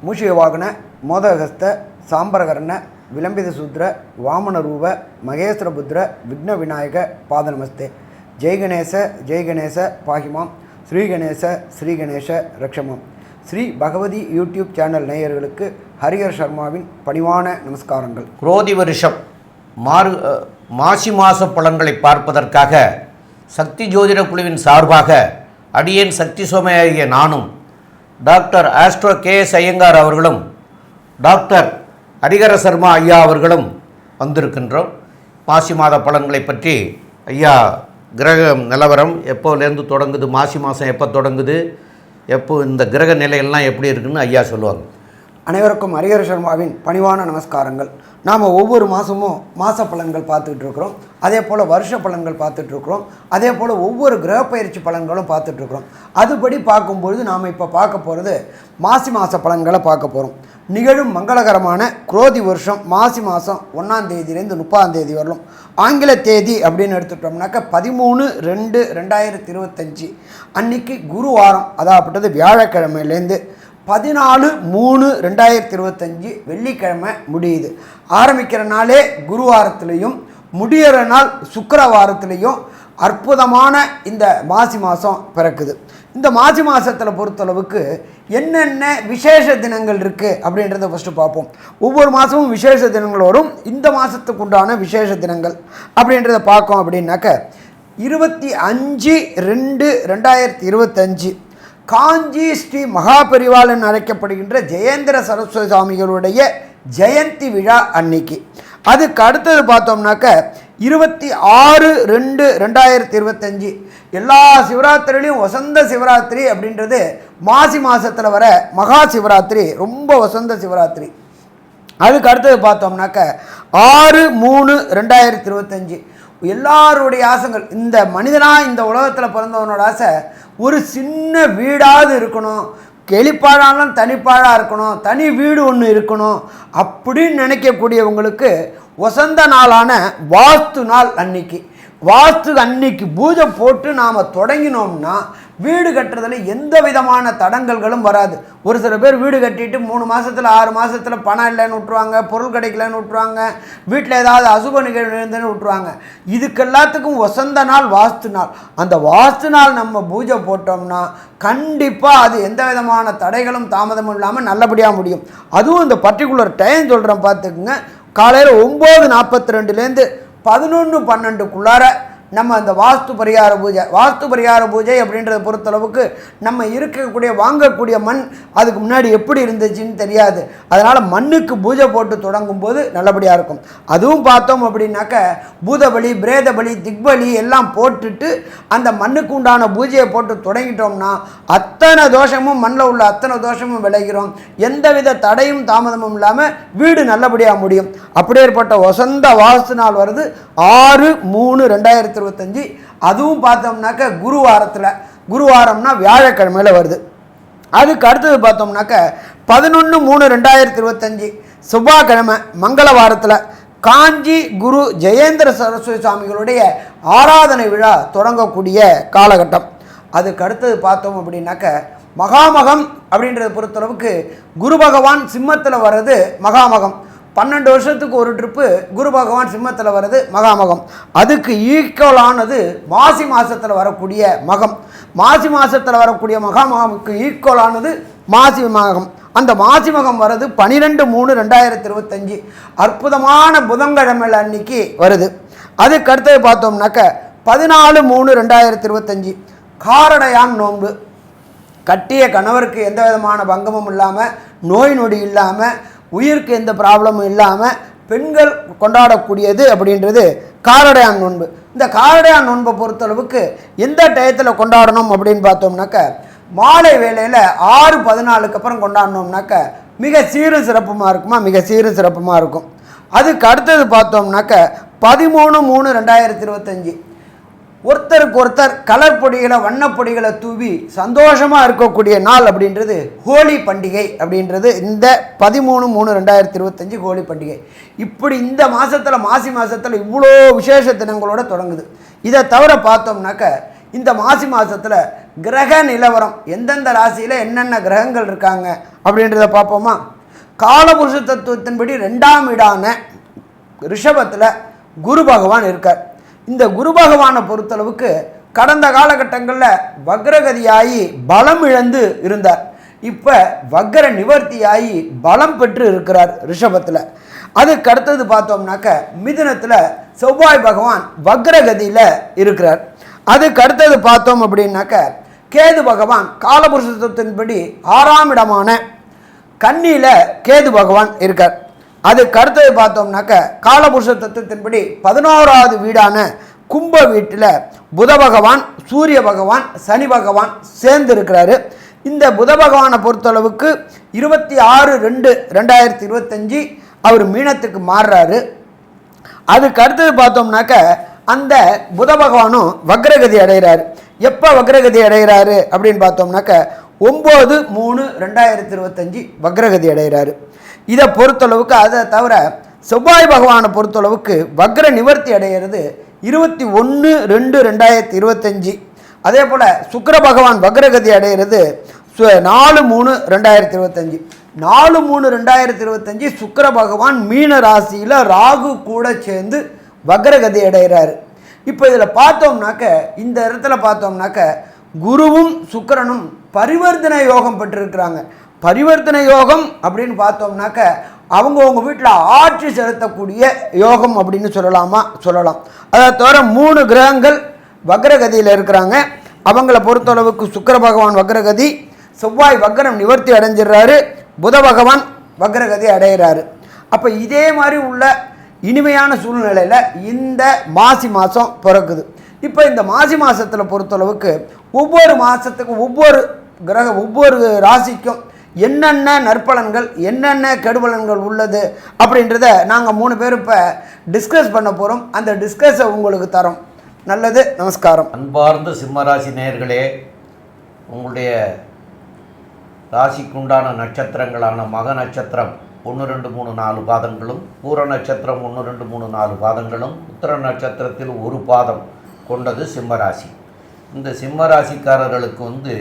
ಮೂಷಿಕವಾಹನ ಮೋದಹಸ್ತ ಸಾಂಬರಕರ್ಣ ವಿಲಂಬಿತ ಸೂತ್ರ ವಾಮನ ರೂಪ ಮಹೇಶ್ವರ ಪುತ್ರ ವಿಘ್ನ ವಿನಾಯಕ ಪಾದ ನಮಸ್ತೆ. ஜெய் கணேச பாகிமாம், ஸ்ரீ கணேச ரக்ஷமாம். ஸ்ரீ பகவதி யூடியூப் சேனல் நேயர்களுக்கு ஹரிஹர் சர்மாவின் பணிவான நமஸ்காரங்கள். குரோதி வருஷம் மாசி மாத பலன்களை பார்ப்பதற்காக சக்தி ஜோதிட குழுவின் சார்பாக அடியேன் சக்தி சோமையாகிய நானும் டாக்டர் ஆஸ்ட்ரோ KS ஐயங்கார் அவர்களும் டாக்டர் ஹரிஹர சர்மா ஐயா அவர்களும் வந்திருக்கின்றோம். மாசி மாத பலன்களை பற்றி ஐயா கிரக நிலவரம் எப்போலேருந்து தொடங்குது, மாசி மாதம் எப்போ தொடங்குது, எப்போ இந்த கிரக நிலையெல்லாம் எப்படி இருக்குன்னு ஐயா சொல்லுவாங்க. அனைவருக்கும் ஹரிஹர சர்மாவின் பணிவான நமஸ்காரங்கள். நாம் ஒவ்வொரு மாதமும் மாத பலன்கள் பார்த்துக்கிட்டு இருக்கிறோம். அதே போல் வருஷ பலன்கள் பார்த்துட்ருக்குறோம். அதே போல் ஒவ்வொரு கிரக பயிற்சி பலன்களும் பார்த்துட்ருக்குறோம். அதுபடி பார்க்கும்பொழுது நாம் இப்போ பார்க்க போகிறது மாசி மாத பலன்களை பார்க்க போகிறோம். நிகழும் மங்களகரமான குரோதி வருஷம் மாசி மாதம் 1ஆம் தேதியிலேருந்து 30ஆம் தேதி வரலும். ஆங்கில தேதி அப்படின்னு எடுத்துட்டோம்னாக்கா 13/2/2025 அன்னைக்கு குருவாரம், அதாகப்பட்டது வியாழக்கிழமையிலேருந்து 14/3/2025 வெள்ளிக்கிழமை முடியுது. ஆரம்பிக்கிற நாளே குருவாரத்துலேயும் முடிகிற நாள் சுக்கிரவாரத்துலேயும் அற்புதமான இந்த மாசி மாதம் பிறக்குது. இந்த மாசி மாதத்தில் பொறுத்தளவுக்கு என்னென்ன விசேஷ தினங்கள் இருக்குது அப்படின்றத ஃபஸ்ட்டு பார்ப்போம். ஒவ்வொரு மாதமும் விசேஷ தினங்கள் வரும். இந்த மாதத்துக்கு உண்டான விசேஷ தினங்கள் அப்படின்றத பார்க்கோம் அப்படின்னாக்க 25/2/2025 காஞ்சி ஸ்ரீ மகாபரிவாளன் அழைக்கப்படுகின்ற ஜெயேந்திர சரஸ்வதி சுவாமிகளுடைய ஜெயந்தி விழா அன்னைக்கு. அதுக்கு அடுத்தது பார்த்தோம்னாக்க 26/2/2025 எல்லா சிவராத்திரிலையும் வசந்த சிவராத்திரி அப்படின்றது மாசி மாதத்தில் வர மகா சிவராத்திரி, ரொம்ப வசந்த சிவராத்திரி. அதுக்கு அடுத்தது பார்த்தோம்னாக்க 6/3/2025 எல்லாருடைய ஆசைகள், இந்த மனிதனாக இந்த உலகத்தில் பிறந்தவனோட ஆசை ஒரு சின்ன வீடாவது இருக்கணும், கெளிப்பாழாலும் தனிப்பாழாக இருக்கணும், தனி வீடு ஒன்று இருக்கணும் அப்படின்னு நினைக்கக்கூடியவங்களுக்கு வசந்த நாளான வாஸ்து நாள் அன்னைக்கு. வாஸ்து அன்னைக்கு பூஜை போட்டு நாம் தொடங்கினோம்னா வீடு கட்டுறதுல எந்த விதமான தடங்கல்களும் வராது. ஒரு சில பேர் வீடு கட்டிட்டு 3 மாதத்தில் 6 மாதத்தில் பணம் இல்லைன்னு விட்டுருவாங்க, பொருள் கிடைக்கலன்னு விட்டுருவாங்க, வீட்டில் ஏதாவது அசுப நிகழ்வு இருந்துன்னு விட்டுருவாங்க. இதுக்கு எல்லாத்துக்கும் வசந்த நாள் வாஸ்து நாள். அந்த வாஸ்து நாள் நம்ம பூஜை போட்டோம்னா கண்டிப்பாக அது எந்த விதமான தடைகளும் தாமதமும் இல்லாமல் நல்லபடியாக முடியும். அதுவும் இந்த பர்டிகுலர் டைம் சொல்கிறேன் பார்த்துக்குங்க. காலையில் 9:42லேருந்து 11:12க்குள்ளார நம்ம அந்த வாஸ்து பரிகார பூஜை அப்படின்றத பொறுத்தளவுக்கு நம்ம இருக்கக்கூடிய வாங்கக்கூடிய மண் அதுக்கு முன்னாடி எப்படி இருந்துச்சுன்னு தெரியாது. அதனால் மண்ணுக்கு பூஜை போட்டு தொடங்கும் போது நல்லபடியாக இருக்கும். அதுவும் பார்த்தோம் அப்படின்னாக்க பூதபலி, பிரேதபலி, திக்பலி எல்லாம் போட்டுட்டு அந்த மண்ணுக்கு உண்டான பூஜையை போட்டு தொடங்கிட்டோம்னா அத்தனை தோஷமும் மண்ணில் உள்ள அத்தனை தோஷமும் விளைகிறோம். எந்தவித தடையும் தாமதமும் இல்லாமல் வீடு நல்லபடியாக முடியும். அப்படியேற்பட்ட வசந்த வாஸ்து நாள் வருது 6/3/2025. அதுவும் பார்த்தோம்னாக்க குருவாரம்னா வியாழக்கிழமையில் வருது. அதுக்கு அடுத்தது பார்த்தோம்னாக்க 11/3/2025 செவ்வாய்க்கிழமை மங்களவாரத்தில் காஞ்சி குரு ஜெயேந்திர சரஸ்வதி சுவாமிகளுடைய ஆராதனை விழா தொடங்கக்கூடிய காலகட்டம். அதுக்கு அடுத்தது பார்த்தோம் அப்படின்னாக்க மகாமகம் அப்படின்றத பொறுத்தளவுக்கு குரு பகவான் சிம்மத்தில் வர்றது மகாமகம். 12 வருஷத்துக்கு ஒரு ட்ரிப்பு குரு பகவான் சிம்மத்தில் வர்றது மகாமகம். அதுக்கு ஈக்குவலானது மாசி மாதத்தில் வரக்கூடிய மகம். மாசி மாதத்தில் வரக்கூடிய மகாமகமுக்கு ஈக்குவலானது மாசி மகம். அந்த மாசி மகம் வர்றது 12/3/2025 அற்புதமான புதன்கிழமையில் அன்னைக்கு வருது. அதுக்கு அடுத்தது பார்த்தோம்னாக்க 14/3/2025 காரடையான் நோன்பு. கட்டிய கணவருக்கு எந்த விதமான பங்கமும் இல்லாமல், நோய் நொடி இல்லாமல், உயிருக்கு எந்த ப்ராப்ளமும் இல்லாமல் பெண்கள் கொண்டாடக்கூடியது அப்படின்றது காரடையான் நோன்பு. இந்த காரடையான் நோன்பை பொறுத்தளவுக்கு எந்த டயத்தில் கொண்டாடணும் அப்படின்னு பார்த்தோம்னாக்க மாலை வேளையில் 6:14க்கு அப்புறம் கொண்டாடினோம்னாக்க மிக சீரும் சிறப்புமாக இருக்கும். அதுக்கு அடுத்தது பார்த்தோம்னாக்க 13/3/2025 ஒருத்தருக்கு ஒருத்தர் கலர் பொடிகளை, வண்ணப்பொடிகளை தூவி சந்தோஷமாக இருக்கக்கூடிய நாள் அப்படின்றது ஹோலி பண்டிகை அப்படின்றது இந்த 13/3/2025 ஹோலி பண்டிகை. இப்படி இந்த மாதத்தில் மாசி மாதத்தில் இவ்வளோ விசேஷ தினங்களோட தொடங்குது. இதை தவிர பார்த்தோம்னாக்க இந்த மாசி மாதத்தில் கிரக நிலவரம் எந்தெந்த ராசியில் என்னென்ன கிரகங்கள் இருக்காங்க அப்படின்றத பார்ப்போமா. காலபுருஷ தத்துவத்தின்படி 2ஆம் வீடான ரிஷபத்தில் குரு பகவான் இருக்கார். இந்த குரு பகவானை பொறுத்தளவுக்கு கடந்த காலகட்டங்களில் வக்ரகதியாகி பலம் இழந்து இருந்தார். இப்போ வக்ர நிவர்த்தியாகி பலம் பெற்று இருக்கிறார் ரிஷபத்தில். அதுக்கு அடுத்தது பார்த்தோம்னாக்க மிதுனத்தில் செவ்வாய் பகவான் வக்ரகதியில் இருக்கிறார். அதுக்கு அடுத்தது பார்த்தோம் அப்படின்னாக்க கேது பகவான் காலபுருஷ தத்துவத்தின்படி 6ஆம் இடமான கன்னியில் கேது பகவான் இருக்கார். அதுக்கு அடுத்தது பார்த்தோம்னாக்க காலபுருஷ தத்துவத்தின்படி 11ஆவது வீடான கும்ப வீட்டில் புத பகவான், சூரிய பகவான், சனி பகவான் சேர்ந்து இருக்கிறாரு. இந்த புத பகவானை பொறுத்தளவுக்கு 26/2/2025 அவர் மீனத்துக்கு மாறுறாரு. அதுக்கு அடுத்தது பார்த்தோம்னாக்க அந்த புத பகவானும் வக்ரகதி அடைகிறாரு. எப்போ வக்ரகதி அடைகிறாரு அப்படின்னு பார்த்தோம்னாக்க 9/3/2025 வக்ரகதி அடைகிறாரு. இதை பொறுத்தளவுக்கு அதை தவிர செவ்வாய் பகவானை பொறுத்தளவுக்கு வக்ர நிவர்த்தி அடைகிறது 21/2/2025. அதே போல் சுக்கிர பகவான் வக்ரகதி அடைகிறது 4/3/2025. 4/3/2025 சுக்கிர பகவான் மீன ராசியில் ராகு கூட சேர்ந்து வக்ரகதி அடைகிறாரு. இப்போ இதில் பார்த்தோம்னாக்க இந்த இடத்துல பார்த்தோம்னாக்க குருவும் சுக்கிரனும் பரிவர்த்தனை யோகம் பெற்றிருக்கிறாங்க. பரிவர்த்தனை யோகம் அப்படின்னு பார்த்தோம்னாக்க அவங்கவுங்க வீட்டில் ஆட்சி செலுத்தக்கூடிய யோகம் அப்படின்னு சொல்லலாம். அதை தவிர 3 கிரகங்கள் வக்ரகதியில் இருக்கிறாங்க. அவங்கள பொறுத்தளவுக்கு சுக்கிர பகவான் வக்ரகதி, செவ்வாய் வக்ரம் நிவர்த்தி அடைஞ்சிடுறாரு, புத பகவான் வக்ரகதி அடைகிறாரு. அப்போ இதே மாதிரி உள்ள இனிமையான சூழ்நிலையில் இந்த மாசி மாதம் பிறக்குது. இப்போ இந்த மாசி மாதத்தில் பொறுத்தளவுக்கு ஒவ்வொரு மாதத்துக்கும் ஒவ்வொரு ராசிக்கும் என்னென்ன நற்பலன்கள் என்னென்ன கெடுபலன்கள் உள்ளது அப்படின்றத நாங்கள் 3 பேர் இப்போ டிஸ்கஸ் பண்ண போகிறோம். அந்த டிஸ்கஸை உங்களுக்கு தரோம். நல்லது, நமஸ்காரம். அன்பார்ந்த சிம்மராசி நேயர்களே, உங்களுடைய ராசிக்குண்டான நட்சத்திரங்களான மக நட்சத்திரம் 1, 2, 3, 4 பாதங்களும், பூர நட்சத்திரம் 1, 2, 3, 4 பாதங்களும், உத்திர நட்சத்திரத்தில் 1 பாதம் கொண்டது சிம்மராசி. இந்த சிம்மராசிக்காரர்களுக்கு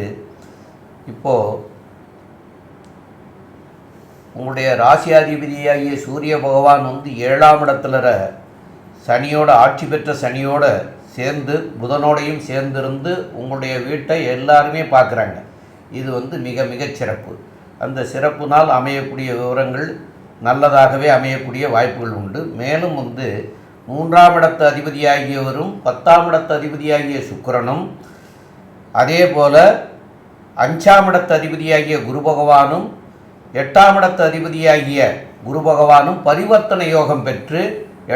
இப்போது உங்களுடைய ராசியாதிபதியாகிய சூரிய பகவான் 7ஆம் இடத்துல சனியோட ஆட்சி பெற்ற சனியோட சேர்ந்து புதனோடையும் சேர்ந்திருந்து உங்களுடைய வீட்டை எல்லாருமே பார்க்குறாங்க. இது மிக மிகச் சிறப்பு. அந்த சிறப்புனால் அமையக்கூடிய விவரங்கள் நல்லதாகவே அமையக்கூடிய வாய்ப்புகள் உண்டு. மேலும் 3ஆம் இடத்து அதிபதியாகியவரும் 10ஆம் இடத்து அதிபதியாகிய சுக்கிரனும் அதே போல் 5ஆம் இடத்து அதிபதியாகிய குரு பகவானும் 8ஆம் இடத்து அதிபதியாகிய குரு பகவானும் பரிவர்த்தனை யோகம் பெற்று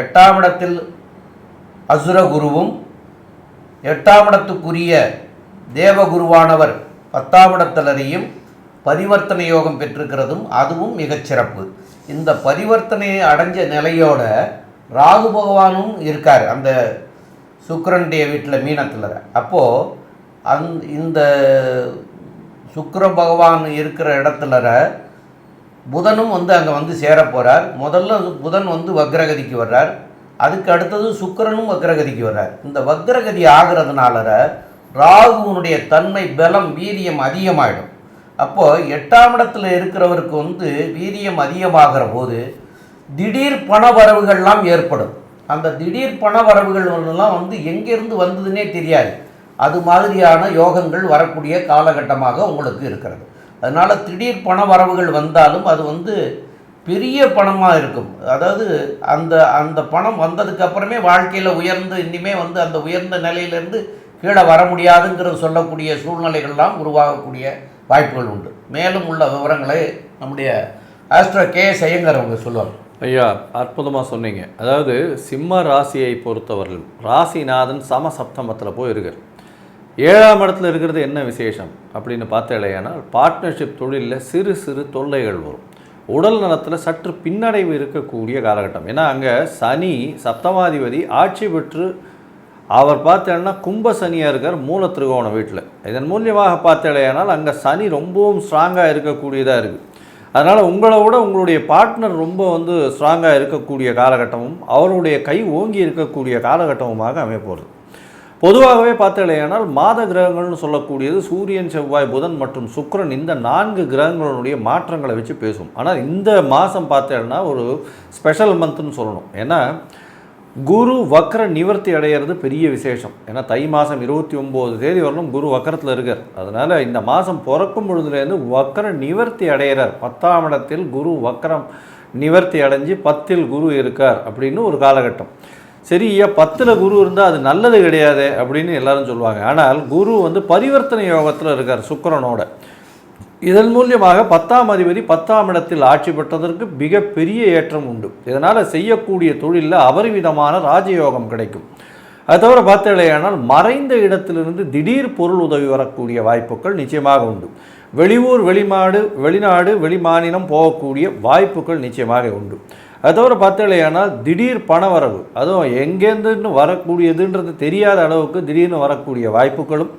8ஆம் இடத்தில் அசுர குருவும் 8ஆம் இடத்துக்குரிய தேவகுருவானவர் 10ஆம் இடத்திலரையும் பரிவர்த்தனை யோகம் பெற்றிருக்கிறதும் அதுவும் மிகச்சிறப்பு. இந்த பரிவர்த்தனையை அடைஞ்ச நிலையோட ராகு பகவானும் இருக்கார் அந்த சுக்கிரனுடைய வீட்டில் மீனத்தில். அப்போது இந்த சுக்கிர பகவான் இருக்கிற இடத்துல புதனும் அங்கே சேர போகிறார். முதல்ல புதன் வக்ரகதிக்கு வர்றார். அதுக்கு அடுத்தது சுக்கிரனும் வக்ரகதிக்கு வர்றார். இந்த வக்ரகதி ஆகிறதுனால ராகுனுடைய தன்மை, பலம், வீரியம் அதிகமாகிடும். அப்போது 8ஆம் இடத்துல இருக்கிறவருக்கு வீரியம் அதிகமாகிற போது திடீர் பண வரவுகள்லாம் ஏற்படும். அந்த திடீர் பண வரவுகள்லாம் எங்கேருந்து வந்ததுன்னே தெரியாது. அது மாதிரியான யோகங்கள் வரக்கூடிய காலகட்டமாக உங்களுக்கு இருக்கிறது. அதனால் திடீர் பண வரவுகள் வந்தாலும் அது பெரிய பணமாக இருக்கும். அதாவது அந்த பணம் வந்ததுக்கப்புறமே வாழ்க்கையில் உயர்ந்து இனிமே அந்த உயர்ந்த நிலையிலேருந்து கீழே வர முடியாதுங்கிறது சொல்லக்கூடிய சூழ்நிலைகள்லாம் உருவாகக்கூடிய வாய்ப்புகள் உண்டு. மேலும் உள்ள விவரங்களை நம்முடைய ஆஸ்ட்ரோ கே.எஸ். ஐயங்கார் அவங்க சொல்லுவாங்க. ஐயா, அற்புதமாக சொன்னீங்க. அதாவது சிம்ம ராசியை பொறுத்தவர்கள் ராசிநாதன் சமசப்தமத்தில் போய் இருக்கார். 7ஆம் இடத்துல இருக்கிறது என்ன விசேஷம் அப்படின்னு பார்த்தாலேயானால் பார்ட்னர்ஷிப் தொழிலில் சிறு சிறு தொல்லைகள் வரும். உடல் நலத்தில் சற்று பின்னடைவு இருக்கக்கூடிய காலகட்டம். ஏன்னா அங்கே சனி சப்தமாதிபதி ஆட்சி பெற்று அவர் பார்த்தேன்னா கும்ப சனியாக இருக்கார் மூல திரிகோண வீட்டில். இதன் மூலியமாக பார்த்தாலேயானால் அங்கே சனி ரொம்பவும் ஸ்ட்ராங்காக இருக்கக்கூடியதாக இருக்குது. அதனால் உங்களை விட உங்களுடைய பார்ட்னர் ரொம்ப ஸ்ட்ராங்காக இருக்கக்கூடிய காலகட்டமும் அவருடைய கை ஓங்கி இருக்கக்கூடிய காலகட்டமுமாக அமையப்போகிறது. பொதுவாகவே பார்த்தீங்களேனால் மாத கிரகங்கள்னு சொல்லக்கூடியது சூரியன், செவ்வாய், புதன் மற்றும் சுக்கிரன் இந்த 4 கிரகங்களுடைய மாற்றங்களை வச்சு பேசும். ஆனால் இந்த மாதம் பார்த்தேன்னா ஒரு ஸ்பெஷல் மந்த்னு சொல்லணும். ஏன்னா குரு வக்ர நிவர்த்தி அடையிறது பெரிய விசேஷம். ஏன்னா தை மாதம் 29 தேதி வரலும் குரு வக்கரத்தில் இருக்கார். அதனால் இந்த மாதம் பிறக்கும் பொழுதுலேருந்து வக்ர நிவர்த்தி அடைகிறார். 10ஆம் இடத்தில் குரு வக்ரம் நிவர்த்தி அடைஞ்சு 10இல் குரு இருக்கார் அப்படின்னு ஒரு காலகட்டம். சரி, 10ல் குரு இருந்தால் அது நல்லது கிடையாது அப்படின்னு எல்லாரும் சொல்லுவாங்க. ஆனால் குரு பரிவர்த்தனை யோகத்தில் இருக்கார் சுக்கிரனோட. இதன் மூலியமாக 10ஆம் அதிபதி 10ஆம் இடத்தில் ஆட்சி பெற்றதற்கு மிகப்பெரிய ஏற்றம் உண்டு. இதனால் செய்யக்கூடிய தொழிலில் அபரிவிதமான ராஜயோகம் கிடைக்கும். அது தவிர பார்த்தீங்களேனால் மறைந்த இடத்திலிருந்து திடீர் பொருள் உதவி வரக்கூடிய வாய்ப்புகள் நிச்சயமாக உண்டு. வெளியூர், வெளிநாடு, வெளிமாநிலம் போகக்கூடிய வாய்ப்புகள் நிச்சயமாக உண்டு. அது தவிர பார்த்தீங்களேனால் திடீர் பணவரவு, அதுவும் எங்கேருந்துன்னு வரக்கூடியதுன்றது தெரியாத அளவுக்கு திடீர்னு வரக்கூடிய வாய்ப்புகளும்,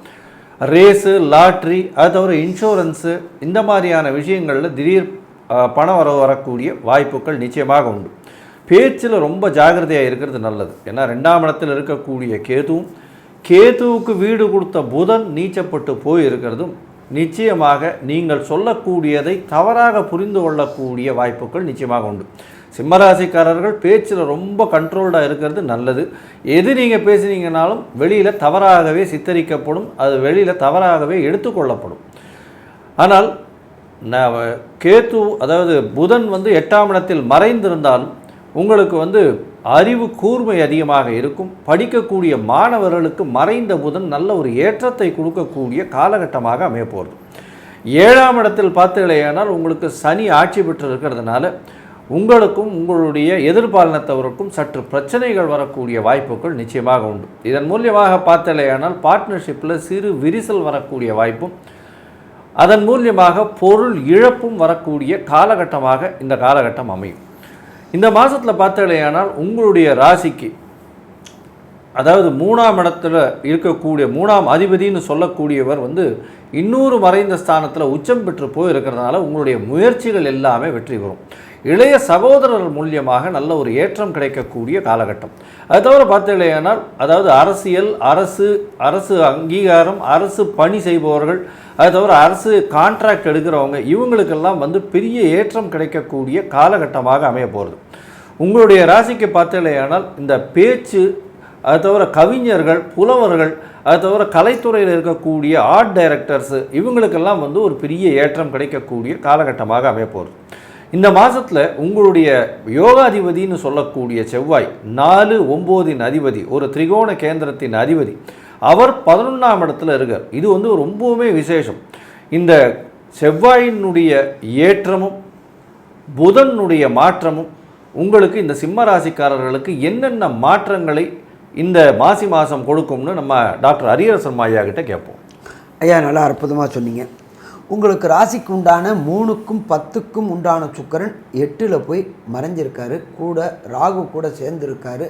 ரேஸு, லாட்ரி, அது தவிர இன்சூரன்ஸு, இந்த மாதிரியான விஷயங்களில் திடீர் பணவரவு வரக்கூடிய வாய்ப்புகள் நிச்சயமாக உண்டு. பேச்சில் ரொம்ப ஜாகிரதையாக இருக்கிறது நல்லது. ஏன்னா 2ஆம் இடத்தில் இருக்கக்கூடிய கேதுவுக்கு வீடு கொடுத்த புதன் நீச்சப்பட்டு போய் இருக்கிறதும் நிச்சயமாக நீங்கள் சொல்லக்கூடியதை தவறாக புரிந்து கொள்ளக்கூடிய வாய்ப்புகள் நிச்சயமாக உண்டு. சிம்மராசிக்காரர்கள் பேச்சில் ரொம்ப கண்ட்ரோல்டாக இருக்கிறது நல்லது. எது நீங்கள் பேசுனீங்கனாலும் வெளியில் தவறாகவே சித்தரிக்கப்படும், அது வெளியில் தவறாகவே எடுத்துக்கொள்ளப்படும். ஆனால் கேது, அதாவது புதன் 8ஆம் இடத்தில் மறைந்திருந்தாலும் உங்களுக்கு அறிவு கூர்மை அதிகமாக இருக்கும். படிக்கக்கூடிய மாணவர்களுக்கு மறைந்த புதன் நல்ல ஒரு ஏற்றத்தை கொடுக்கக்கூடிய காலகட்டமாக அமைய போகிறது. 7ஆம் இடத்தில் பார்த்தீங்களேனால் உங்களுக்கு சனி ஆட்சி பெற்று இருக்கிறதுனால உங்களுக்கும் உங்களுடைய எதிர்பாலினத்தவருக்கும் சற்று பிரச்சனைகள் வரக்கூடிய வாய்ப்புகள் நிச்சயமாக உண்டு. இதன் மூலியமாக பார்த்தீங்களேனால் பார்ட்னர்ஷிப்பில் சிறு விரிசல் வரக்கூடிய வாய்ப்பும், அதன் மூலியமாக பொருள் இழப்பும் வரக்கூடிய காலகட்டமாக இந்த காலகட்டம் அமையும். இந்த மாதத்தில் பார்த்தீங்களேனால் உங்களுடைய ராசிக்கு, அதாவது 3ஆம் இடத்துல இருக்கக்கூடிய 3ஆம் அதிபதினு சொல்லக்கூடியவர் இன்னொரு மறைந்த ஸ்தானத்தில் உச்சம் பெற்று போயிருக்கிறதுனால உங்களுடைய முயற்சிகள் எல்லாமே வெற்றி பெறும். இளைய சகோதரர்கள் மூலியமாக நல்ல ஒரு ஏற்றம் கிடைக்கக்கூடிய காலகட்டம். அது தவிர பார்த்தீங்களேனால் அதாவது அரசியல், அரசு அங்கீகாரம், அரசு பணி செய்பவர்கள், அது தவிர அரசு கான்ட்ராக்ட் எடுக்கிறவங்க, இவங்களுக்கெல்லாம் பெரிய ஏற்றம் கிடைக்கக்கூடிய காலகட்டமாக அமைய போகிறது. உங்களுடைய ராசிக்கு பார்த்தீங்களேனால் இந்த பேச்சு, அது தவிர கவிஞர்கள், புலவர்கள், அது தவிர கலைத்துறையில் இருக்கக்கூடிய ஆர்ட் டைரக்டர்ஸு, இவங்களுக்கெல்லாம் ஒரு பெரிய ஏற்றம் கிடைக்கக்கூடிய காலகட்டமாக அமைய போகிறது. இந்த மாதத்தில் உங்களுடைய யோகாதிபதினு சொல்லக்கூடிய செவ்வாய் 4, 9 அதிபதி, ஒரு திரிகோண கேந்திரத்தின் அதிபதி, அவர் 11ஆம் இடத்துல இருக்கார். இது ரொம்பவுமே விசேஷம். இந்த செவ்வாயினுடைய ஏற்றமும் புதனுடைய மாற்றமும் உங்களுக்கு இந்த சிம்ம ராசிக்காரர்களுக்கு என்னென்ன மாற்றங்களை இந்த மாசி மாதம் கொடுக்கும்னு நம்ம டாக்டர் ஹரிஹரன் ஐயா கிட்ட கேட்போம். ஐயா, நல்லா அற்புதமாக சொன்னீங்க. உங்களுக்கு ராசிக்கு உண்டான 3க்கும் 10க்கும் உண்டான சுக்கிரன் 8ல் போய் மறைஞ்சிருக்காரு. கூட ராகு கூட சேர்ந்துருக்காரு.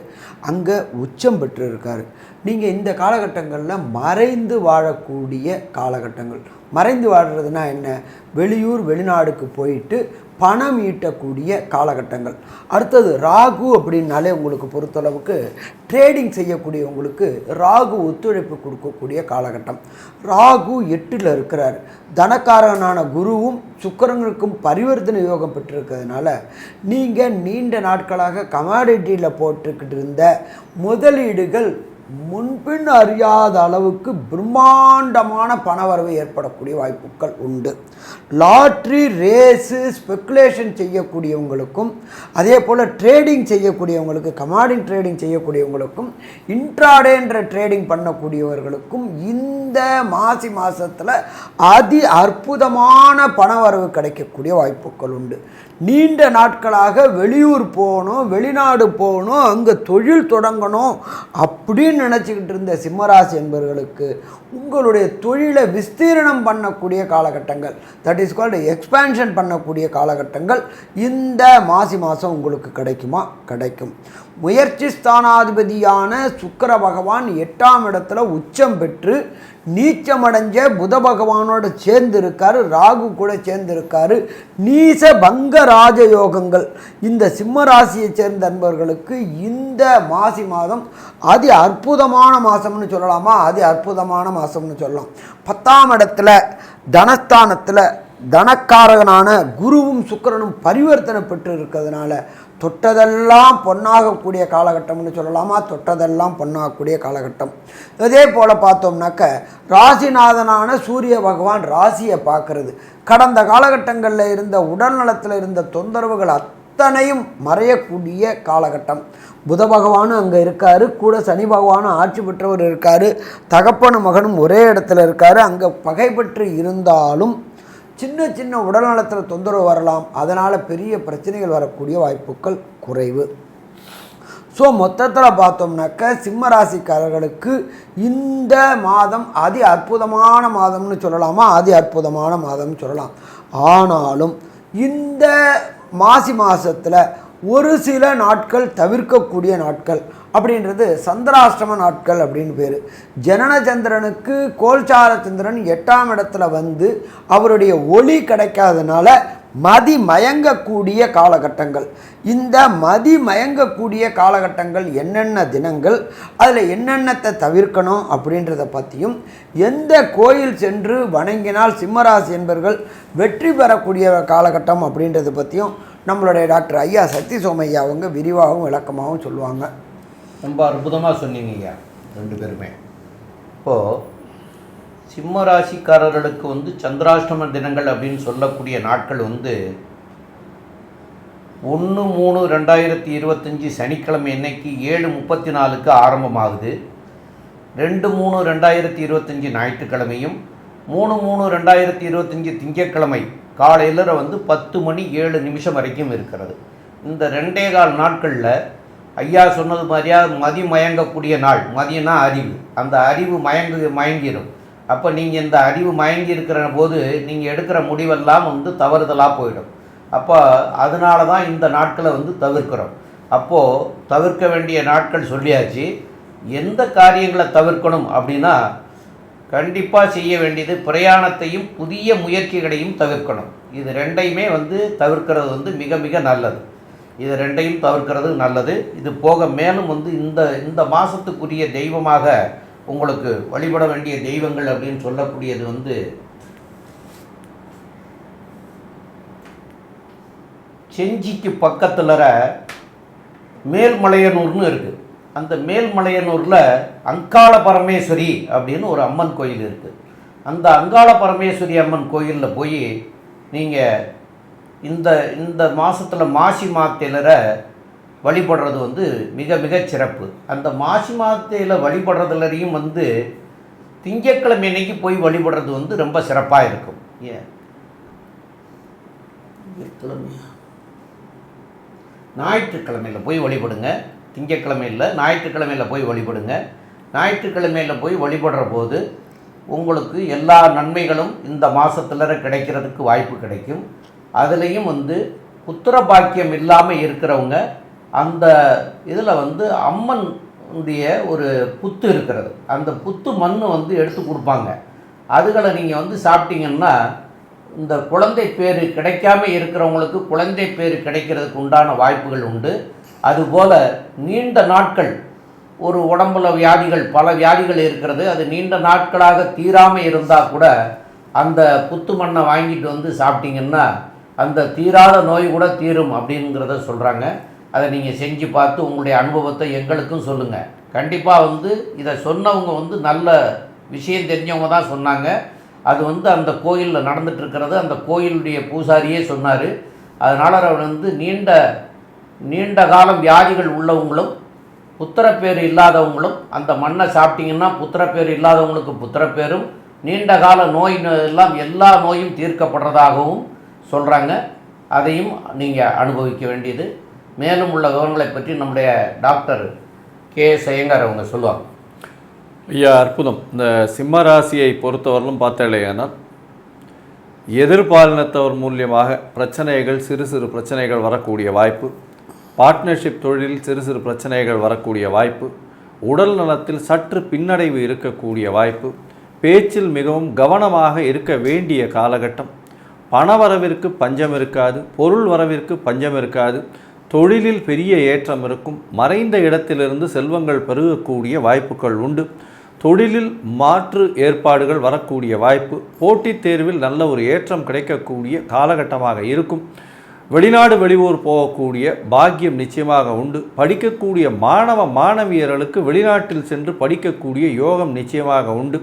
அங்கே உச்சம் பெற்று இருக்காரு. நீங்கள் இந்த காலகட்டங்களில் மறைந்து வாழக்கூடிய காலகட்டங்கள். மறைந்து வாழ்கிறதுனா என்ன? வெளியூர், வெளிநாடுக்கு போயிட்டு பணம் ஈட்டக்கூடிய காலகட்டங்கள். அடுத்தது ராகு அப்படின்னாலே உங்களுக்கு பொறுத்தளவுக்கு ட்ரேடிங் செய்யக்கூடியவங்களுக்கு ராகு ஒத்துழைப்பு கொடுக்கக்கூடிய காலகட்டம். ராகு 8ல் இருக்கிறார். தனக்காரனான குருவும் சுக்கிரனுக்கும் பரிவர்த்தனை யோகம் பெற்றிருக்கிறதுனால நீங்கள் நீண்ட நாட்களாக கமாடிட்டியில் போட்டுக்கிட்டு இருந்த முதலீடுகள் முன்பின் அறியாத அளவுக்கு பிரம்மாண்டமான பணவரவு ஏற்படக்கூடிய வாய்ப்புகள் உண்டு. லாட்ரி, ரேஸு, ஸ்பெக்குலேஷன் செய்யக்கூடியவங்களுக்கும், அதே போல் ட்ரேடிங் செய்யக்கூடியவங்களுக்கு, கமாடிங் ட்ரேடிங் செய்யக்கூடியவங்களுக்கும், இன்ட்ராடேன்ற ட்ரேடிங் பண்ணக்கூடியவர்களுக்கும் இந்த மாசி மாதத்தில் அற்புதமான பணவரவு கிடைக்கக்கூடிய வாய்ப்புகள் உண்டு. நீண்ட நாட்களாக வெளியூர் போகணும், வெளிநாடு போகணும், அங்கே தொழில் தொடங்கணும் அப்படின்னு நினச்சிக்கிட்டு இருந்த சிம்மராசி என்பவர்களுக்கு உங்களுடைய தொழிலை விஸ்தீரணம் பண்ணக்கூடிய காலகட்டங்கள், தட் இஸ் கால்டு எக்ஸ்பேன்ஷன் பண்ணக்கூடிய காலகட்டங்கள் இந்த மாசி மாதம் உங்களுக்கு கிடைக்குமா? கிடைக்கும். முயற்சி ஸ்தானாதிபதியான சுக்கிர பகவான் 8ஆம் இடத்துல உச்சம் பெற்று நீச்சமடைஞ்ச புத பகவானோட சேர்ந்து இருக்காரு, ராகு கூட சேர்ந்து இருக்காரு. நீச பங்க ராஜயோகங்கள் இந்த சிம்ம ராசியை சேர்ந்த நண்பர்களுக்கு இந்த மாசி மாதம் அதி அற்புதமான மாதம்னு சொல்லலாமா? அதி அற்புதமான மாதம்னு சொல்லலாம். 10ஆம் இடத்துல தனஸ்தானத்தில் தனக்காரகனான குருவும் சுக்கிரனும் பரிவர்த்தனை பெற்று இருக்கிறதுனால தொட்டதெல்லாம் பொன்னாகக்கூடிய காலகட்டம்னு சொல்லலாமா? தொட்டதெல்லாம் பொன்னாகக்கூடிய காலகட்டம். இதே போல் பார்த்தோம்னாக்க ராசிநாதனான சூரிய பகவான் ராசியை பார்க்கறது கடந்த காலகட்டங்களில் இருந்த உடல் நலத்தில் இருந்த தொந்தரவுகள் அத்தனையும் மறையக்கூடிய காலகட்டம். புத பகவானும் அங்கே இருக்கார், கூட சனி பகவானும் ஆட்சி பெற்றவர் இருக்கார், தகப்பனும் மகனும் ஒரே இடத்துல இருக்கார். அங்கே பகை பெற்று இருந்தாலும் சின்ன சின்ன உடல்நலத்தில் தொந்தரவு வரலாம், அதனால் பெரிய பிரச்சனைகள் வரக்கூடிய வாய்ப்புகள் குறைவு. ஸோ மொத்தத்தில் பார்த்தோம்னாக்க சிம்ம ராசிக்காரர்களுக்கு இந்த மாதம் அதி அற்புதமான மாதம்னு சொல்லலாமா? அதி அற்புதமான மாதம்னு சொல்லலாம். ஆனாலும் இந்த மாசி மாதத்தில் ஒரு சில நாட்கள் தவிர்க்கக்கூடிய நாட்கள் அப்படின்றது சந்திராஷ்டம நாட்கள் அப்படின்னு பேர். ஜனன சந்திரனுக்கு கோல்சார சந்திரன் 8ஆம் இடத்துல வந்து அவருடைய ஒளி கிடைக்காதனால மதி மயங்கக்கூடிய காலகட்டங்கள். இந்த மதி மயங்கக்கூடிய காலகட்டங்கள் என்னென்ன தினங்கள், அதில் என்னென்னத்தை தவிர்க்கணும் அப்படின்றத பற்றியும், எந்த கோயில் சென்று வணங்கினால் சிம்மராசி என்பர்கள் வெற்றி பெறக்கூடிய காலகட்டம் அப்படின்றத பற்றியும் நம்மளுடைய டாக்டர் ஐயா சக்தி சோமையா அவங்க விரிவாகவும் விளக்கமாகவும் சொல்லுவாங்க. ரொம்ப அற்புதமாக சொன்னீங்க ஐயா ரெண்டு பேருமே. இப்போது சிம்ம ராசிக்காரர்களுக்கு வந்து சந்திராஷ்டம தினங்கள் அப்படின்னு சொல்லக்கூடிய நாட்கள் வந்து 1/3/2025 சனிக்கிழமை இன்னைக்கு 7:34 ஆரம்பமாகுது. 2/3/2025 ஞாயிற்றுக்கிழமையும் 3/3/2025 திங்கட்கிழமை காலையில் வந்து 10:07 வரைக்கும் இருக்கிறது. இந்த 2.25 நாட்களில் ஐயா சொன்னது மாதிரியா மதி மயங்கக்கூடிய நாள். மதியம்னா அறிவு, அந்த அறிவு மயங்கிடும். அப்போ நீங்கள் இந்த அறிவு மயங்கி இருக்கிற போது நீங்கள் எடுக்கிற முடிவெல்லாம் வந்து தவறுதலாக போயிடும். அப்போ அதனால தான் இந்த நாட்களை வந்து தவிர்க்கிறோம். அப்போது தவிர்க்க வேண்டிய நாட்கள் சொல்லியாச்சு. எந்த காரியங்களை தவிர்க்கணும் அப்படின்னா கண்டிப்பாக செய்ய வேண்டியது பிரயாணத்தையும் புதிய முயற்சிகளையும் தவிர்க்கணும். இது ரெண்டையுமே வந்து தவிர்க்கிறது வந்து மிக மிக நல்லது. இது ரெண்டையும் தவிர்க்கிறது நல்லது. இது போக மேலும் வந்து இந்த மாதத்துக்குரிய தெய்வமாக உங்களுக்கு வழிபட வேண்டிய தெய்வங்கள் அப்படின்னு சொல்லக்கூடியது வந்து செஞ்சிக்கு பக்கத்தில் மேல்மலையனூர்னு இருக்குது. அந்த மேல்மலையனூரில் அங்காள பரமேஸ்வரி அப்படின்னு ஒரு அம்மன் கோயில் இருக்குது. அந்த அங்காள பரமேஸ்வரி அம்மன் கோயிலில் போய் நீங்கள் இந்த மாதத்தில் மாசி மாதத்திலரை வழிபடுறது வந்து மிக மிக சிறப்பு. அந்த மாசி மாதத்தில் வழிபடுறதுலையும் வந்து திங்கட்கிழமை அன்னைக்கு போய் வழிபடுறது வந்து ரொம்ப சிறப்பாக இருக்கும். ஏன் ஞாயிற்றுக்கிழமையில் போய் வழிபடுங்க. திங்கட்கிழமையில் ஞாயிற்றுக்கிழமையில் போய் வழிபடுங்க. ஞாயிற்றுக்கிழமையில் போய் வழிபடுற போது உங்களுக்கு எல்லா நன்மைகளும் இந்த மாதத்தில் கிடைக்கிறதுக்கு வாய்ப்பு கிடைக்கும். அதுலேயும் வந்து புத்திர பாக்கியம் இல்லாமல் இருக்கிறவங்க அந்த இதில் வந்து அம்மனுடைய ஒரு புத்து இருக்கிறது, அந்த புத்து மண் வந்து எடுத்து கொடுப்பாங்க. அதுகளை நீங்கள் வந்து சாப்பிட்டீங்கன்னா இந்த குழந்தை பேர் கிடைக்காம இருக்கிறவங்களுக்கு குழந்தை பேர் கிடைக்கிறதுக்கு உண்டான வாய்ப்புகள் உண்டு. அதுபோல் நீண்ட நாட்கள் ஒரு உடம்புல வியாதிகள் பல வியாதிகள் இருக்கிறது, அது நீண்ட நாட்களாக தீராமல் இருந்தால் கூட அந்த புத்து மண்ணை வாங்கிட்டு வந்து சாப்பிட்டீங்கன்னா அந்த தீராத நோய் கூட தீரும் அப்படிங்கிறத சொல்கிறாங்க. அதை நீங்கள் செஞ்சு பார்த்து உங்களுடைய அனுபவத்தை எங்களுக்கும் சொல்லுங்கள். கண்டிப்பாக வந்து இதை சொன்னவங்க வந்து நல்ல விஷயம் தெரிஞ்சவங்க தான் சொன்னாங்க. அது வந்து அந்த கோயிலில் நடந்துகிட்ருக்கிறது அந்த கோயிலுடைய பூசாரியே சொன்னார். அதனால் அவர் வந்து நீண்ட காலம் வியாதிகள் உள்ளவங்களும் புத்திரப்பேர் இல்லாதவங்களும் அந்த மண்ணை சாப்பிட்டிங்கன்னா புத்திரப்பேர் இல்லாதவங்களுக்கு புத்திரப்பேரும் நீண்ட கால நோய் எல்லாம் எல்லா நோயும் தீர்க்கப்படுறதாகவும் சொல்கிறாங்க. அதையும் நீங்கள் அனுபவிக்க வேண்டியது. மேலும் உள்ள விவரங்களை பற்றி நம்முடைய டாக்டர் கே.எஸ். ஐயங்கார் அவங்க சொல்லுவாங்க. ஐயா அற்புதம். இந்த சிம்ம ராசியை பொறுத்தவரையிலும் பார்த்தாலேயானால் எதிர்பாலினத்தவர் மூலியமாக பிரச்சனைகள் சிறு சிறு பிரச்சனைகள் வரக்கூடிய வாய்ப்பு பார்ட்னர்ஷிப் தொழிலில் சிறு சிறு பிரச்சனைகள் வரக்கூடிய வாய்ப்பு, உடல் நலத்தில் சற்று பின்னடைவு இருக்கக்கூடிய வாய்ப்பு, பேச்சில் மிகவும் கவனமாக இருக்க வேண்டிய காலகட்டம், பணவரவிற்கு பஞ்சம் இருக்காது, பொருள் வரவிற்கு பஞ்சம் இருக்காது, தொழிலில் பெரிய ஏற்றம் இருக்கும், மறைந்த இடத்திலிருந்து செல்வங்கள் பெருகக்கூடிய வாய்ப்புகள் உண்டு, தொழிலில் மாற்று ஏற்பாடுகள் வரக்கூடிய வாய்ப்பு, போட்டித் தேர்வில் நல்ல ஒரு ஏற்றம் கிடைக்கக்கூடிய காலகட்டமாக இருக்கும், வெளிநாடு வெளியூர் போகக்கூடிய பாக்கியம் நிச்சயமாக உண்டு, படிக்கக்கூடிய மாணவ மாணவியர்களுக்கு வெளிநாட்டில் சென்று படிக்கக்கூடிய யோகம் நிச்சயமாக உண்டு.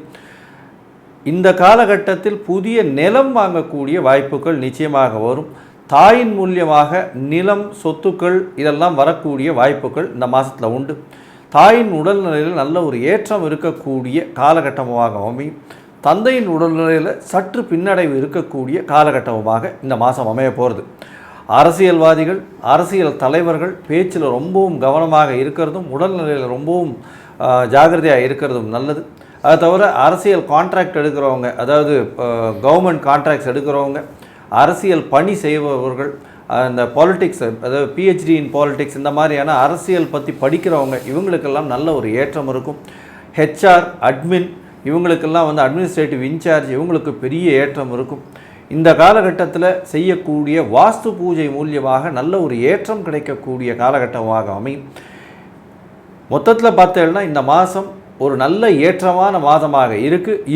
இந்த காலகட்டத்தில் புதிய நிலம் வாங்கக்கூடிய வாய்ப்புகள் நிச்சயமாக வரும். தாயின் மூலியமாக நிலம், சொத்துக்கள் இதெல்லாம் வரக்கூடிய வாய்ப்புகள் இந்த மாதத்தில் உண்டு. தாயின் உடல்நிலையில் நல்ல ஒரு ஏற்றம் இருக்கக்கூடிய காலகட்டமாக அமையும். தந்தையின் உடல்நிலையில் சற்று பின்னடைவு இருக்கக்கூடிய காலகட்டமாக இந்த மாதம் அமைய போகிறது. அரசியல்வாதிகள், அரசியல் தலைவர்கள் பேச்சில் ரொம்பவும் கவனமாக இருக்கிறதும், உடல்நிலையில் ரொம்பவும் ஜாகிரதையாக இருக்கிறதும் நல்லது. அது தவிர அரசியல் கான்ட்ராக்ட் எடுக்கிறவங்க, அதாவது கவர்மெண்ட் கான்ட்ராக்ட்ஸ் எடுக்கிறவங்க, அரசியல் பணி செய்பவர்கள், அந்த பாலிட்டிக்ஸ், அதாவது பிஹெச்டி இன் பாலிட்டிக்ஸ், இந்த மாதிரியான அரசியல் பற்றி படிக்கிறவங்க, இவங்களுக்கெல்லாம் நல்ல ஒரு ஏற்றம் இருக்கும். ஹெச்ஆர், அட்மின், இவங்களுக்கெல்லாம் வந்து அட்மினிஸ்ட்ரேட்டிவ் இன்சார்ஜ், இவங்களுக்கு பெரிய ஏற்றம் இருக்கும். இந்த காலகட்டத்தில் செய்யக்கூடிய வாஸ்து பூஜை மூலியமாக நல்ல ஒரு ஏற்றம் கிடைக்கக்கூடிய காலகட்டமாக அமையும். மொத்தத்தில் பார்த்தேன்னா இந்த மாதம் ஒரு நல்ல ஏற்றமான மாதமாக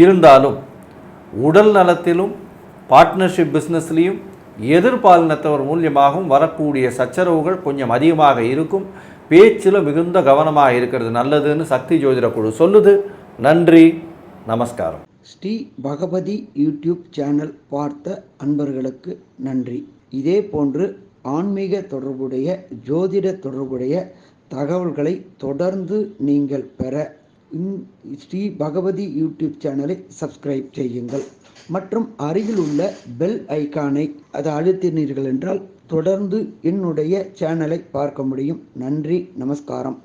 இருந்தாலும் உடல் நலத்திலும் பார்ட்னர்ஷிப் பிஸ்னஸ்லேயும் எதிர்பாலினத்தவர் மூலியமாகவும் வரக்கூடிய சச்சரவுகள் கொஞ்சம் அதிகமாக இருக்கும். பேச்சில் மிகுந்த கவனமாக இருக்கிறது நல்லதுன்னு சக்தி ஜோதிட குழு சொல்லுது. நன்றி, நமஸ்காரம். ஸ்ரீ பகவதி யூடியூப் சேனல் பார்த்த அன்பர்களுக்கு நன்றி. இதே போன்று ஆன்மீக தொடர்புடைய, ஜோதிட தொடர்புடைய தகவல்களை தொடர்ந்து நீங்கள் பெற ஸ்ரீ பகவதி யூடியூப் சேனலை சப்ஸ்கிரைப் செய்யுங்கள் மற்றும் அருகில் உள்ள பெல் ஐக்கானை அதை அழுத்தினீர்கள் என்றால் தொடர்ந்து என்னுடைய சேனலை பார்க்க முடியும். நன்றி, நமஸ்காரம்.